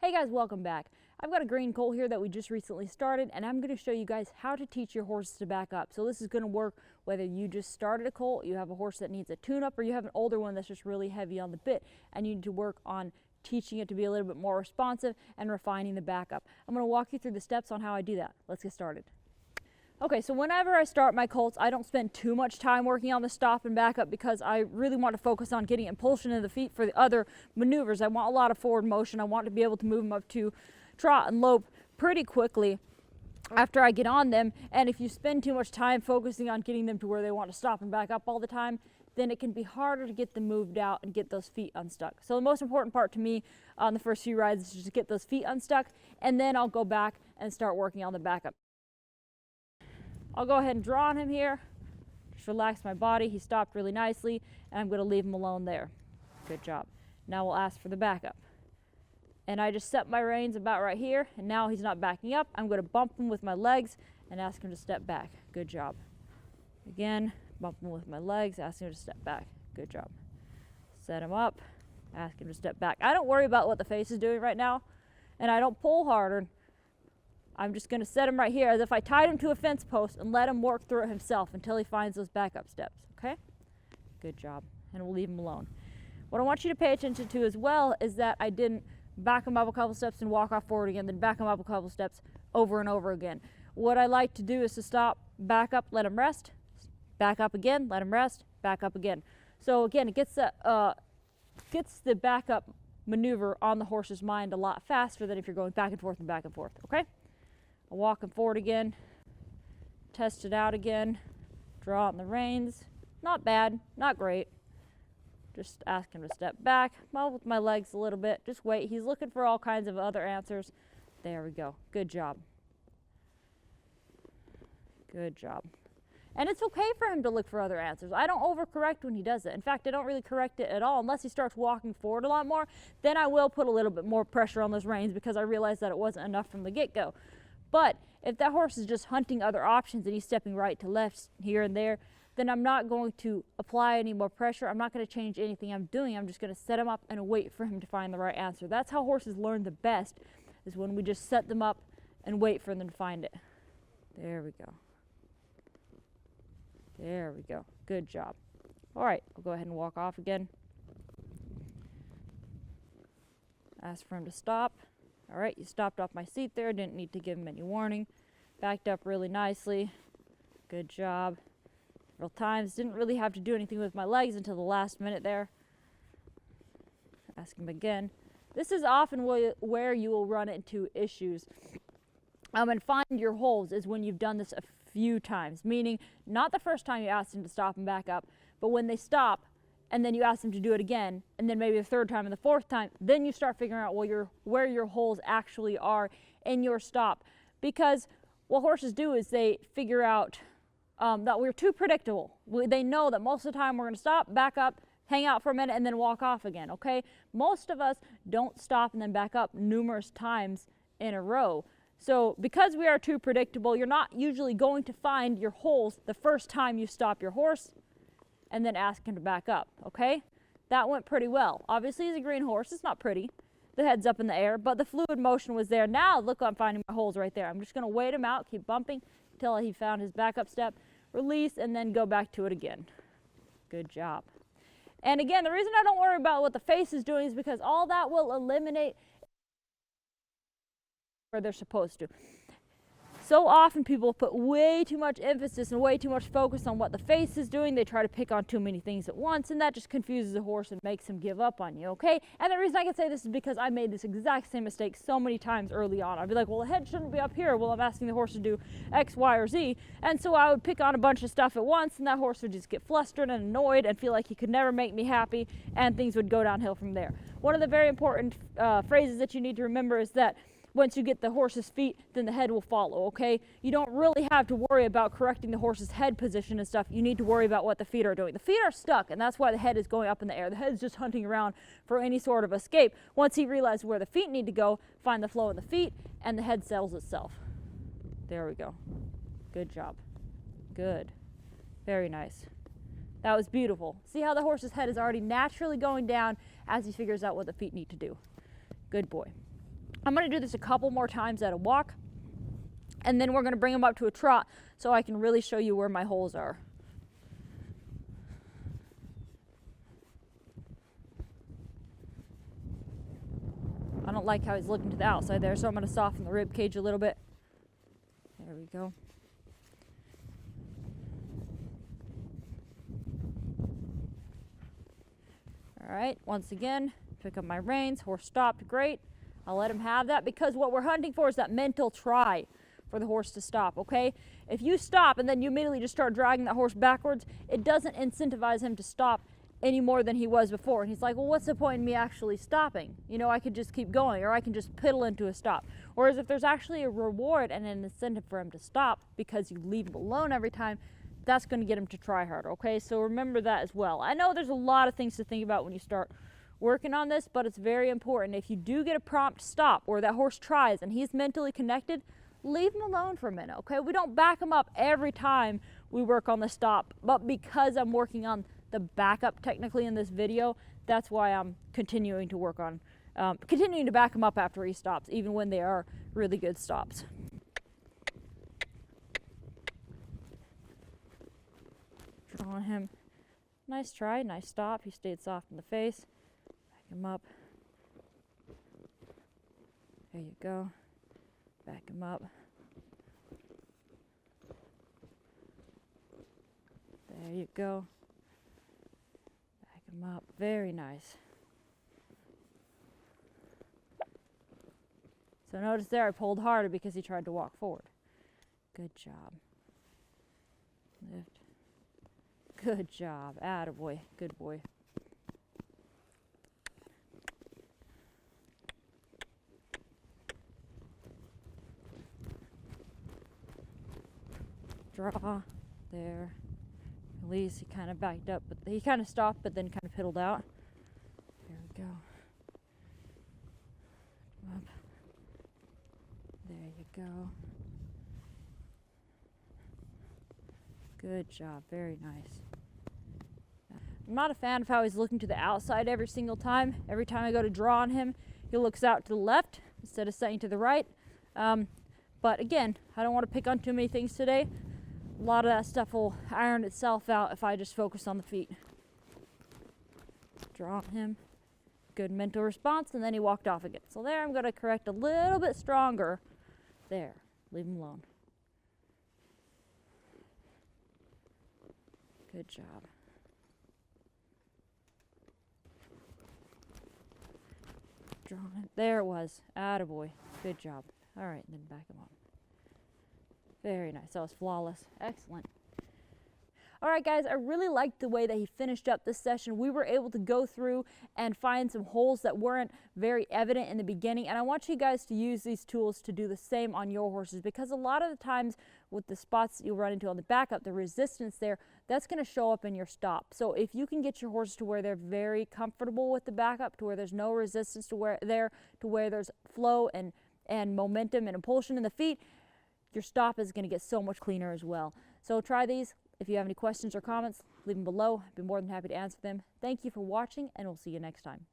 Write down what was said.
Hey guys, welcome back. I've got a green colt here that we just recently started, and I'm going to show you guys how to teach your horses to back up. So this is going to work whether you just started a colt, you have a horse that needs a tune-up, or you have an older one that's just really heavy on the bit and you need to work on teaching it to be a little bit more responsive and refining the backup. I'm going to walk you through the steps on how I do that. Let's get started. Okay, so whenever I start my colts, I don't spend too much time working on the stop and backup because I really want to focus on getting impulsion in the feet for the other maneuvers. I want a lot of forward motion. I want to be able to move them up to trot and lope pretty quickly after I get on them. And if you spend too much time focusing on getting them to where they want to stop and back up all the time, then it can be harder to get them moved out and get those feet unstuck. So the most important part to me on the first few rides is just to get those feet unstuck, and then I'll go back and start working on the backup. I'll go ahead and draw on him here, just relax my body. He stopped really nicely, and I'm going to leave him alone there. Good job. Now we'll ask for the backup. And I just set my reins about right here, and now he's not backing up. I'm going to bump him with my legs and ask him to step back. Good job. Again, bump him with my legs, ask him to step back. Good job. Set him up, ask him to step back. I don't worry about what the face is doing right now, and I don't pull harder. I'm just going to set him right here as if I tied him to a fence post and let him work through it himself until he finds those backup steps, okay? Good job, and we'll leave him alone. What I want you to pay attention to as well is that I didn't back him up a couple steps and walk off forward again, then back him up a couple steps over and over again. What I like to do is to stop, back up, let him rest, back up again, let him rest, back up again. So again, it gets the backup maneuver on the horse's mind a lot faster than if you're going back and forth, okay? I'll walk him forward again, test it out again, draw on the reins. Not bad, not great. Just ask him to step back, move with my legs a little bit, just wait. He's looking for all kinds of other answers. There we go, good job. Good job. And it's okay for him to look for other answers. I don't overcorrect when he does it. In fact, I don't really correct it at all unless he starts walking forward a lot more. Then I will put a little bit more pressure on those reins because I realized that it wasn't enough from the get-go. But if that horse is just hunting other options and he's stepping right to left here and there, then I'm not going to apply any more pressure. I'm not going to change anything I'm doing. I'm just going to set him up and wait for him to find the right answer. That's how horses learn the best, is when we just set them up and wait for them to find it. There we go. There we go. Good job. All right, I'll go ahead and walk off again. Ask for him to stop. All right, you stopped off my seat there. Didn't need to give him any warning. Backed up really nicely. Good job. Several times. Didn't really have to do anything with my legs until the last minute there. Ask him again. This is often where you will run into issues. And find your holes is when you've done this a few times, meaning not the first time you asked them to stop and back up, but when they stop and then you ask them to do it again, and then maybe the third time and the fourth time, then you start figuring out where your holes actually are in your stop. Because what horses do is they figure out that we're too predictable. They know that most of the time we're going to stop, back up, hang out for a minute, and then walk off again, okay? Most of us don't stop and then back up numerous times in a row. So because we are too predictable, you're not usually going to find your holes the first time you stop your horse and then ask him to back up, okay? That went pretty well. Obviously, he's a green horse. It's not pretty. The head's up in the air, but the fluid motion was there. Now, look, I'm finding my holes right there. I'm just going to wait him out, keep bumping until he found his backup step, release, and then go back to it again. Good job. And again, the reason I don't worry about what the face is doing is because all that will eliminate where they're supposed to. So often people put way too much emphasis and way too much focus on what the face is doing. They try to pick on too many things at once, and that just confuses the horse and makes him give up on you, okay? And the reason I can say this is because I made this exact same mistake so many times early on. I'd be like, well, the head shouldn't be up here. Well, I'm asking the horse to do X, Y, or Z. And so I would pick on a bunch of stuff at once, and that horse would just get flustered and annoyed and feel like he could never make me happy, and things would go downhill from there. One of the very important phrases that you need to remember is that once you get the horse's feet, then the head will follow, okay? You don't really have to worry about correcting the horse's head position and stuff. You need to worry about what the feet are doing. The feet are stuck, and that's why the head is going up in the air. The head is just hunting around for any sort of escape. Once he realizes where the feet need to go, find the flow of the feet, and the head settles itself. There we go. Good job. Good. Very nice. That was beautiful. See how the horse's head is already naturally going down as he figures out what the feet need to do. Good boy. I'm going to do this a couple more times at a walk, and then we're going to bring him up to a trot so I can really show you where my holes are. I don't like how he's looking to the outside there, so I'm going to soften the rib cage a little bit. There we go. All right, once again, pick up my reins. Horse stopped, great. I'll let him have that, because what we're hunting for is that mental try for the horse to stop, okay? If you stop and then you immediately just start dragging that horse backwards, it doesn't incentivize him to stop any more than he was before. And he's like, well, what's the point in me actually stopping? You know, I could just keep going, or I can just piddle into a stop. Whereas if there's actually a reward and an incentive for him to stop because you leave him alone every time, that's going to get him to try harder, okay? So remember that as well. I know there's a lot of things to think about when you start working on this, but it's very important. If you do get a prompt stop or that horse tries and he's mentally connected, leave him alone for a minute, okay? We don't back him up every time we work on the stop, but because I'm working on the backup technically in this video, that's why I'm continuing to work on, continuing to back him up after he stops, even when they are really good stops. Drawing him. Nice try, nice stop. He stayed soft in the face. Back him up. There you go. Back him up. There you go. Back him up. Very nice. So notice there I pulled harder because he tried to walk forward. Good job. Lift. Good job. Attaboy. Good boy. Draw. There. Release. He kind of backed up, but he kind of stopped, but then kind of piddled out. There we go. Up. There you go. Good job. Very nice. I'm not a fan of how he's looking to the outside every single time. Every time I go to draw on him, he looks out to the left instead of staying to the right. But again, I don't want to pick on too many things today. A lot of that stuff will iron itself out if I just focus on the feet. Draw on him. Good mental response, and then he walked off again. So there, I'm going to correct a little bit stronger. There. Leave him alone. Good job. Drawing it. There it was. Attaboy. Good job. All right, then back him up. Very nice. That was flawless. Excellent. All right, guys, I really liked the way that he finished up this session. We were able to go through and find some holes that weren't very evident in the beginning, and I want you guys to use these tools to do the same on your horses, because a lot of the times with the spots that you run into on the backup, the resistance there, that's going to show up in your stop. So if you can get your horses to where they're very comfortable with the backup, to where there's no resistance to where there's flow and momentum and impulsion in the feet, your stop is going to get so much cleaner as well. So try these. If you have any questions or comments, leave them below. I'd be more than happy to answer them. Thank you for watching, and we'll see you next time.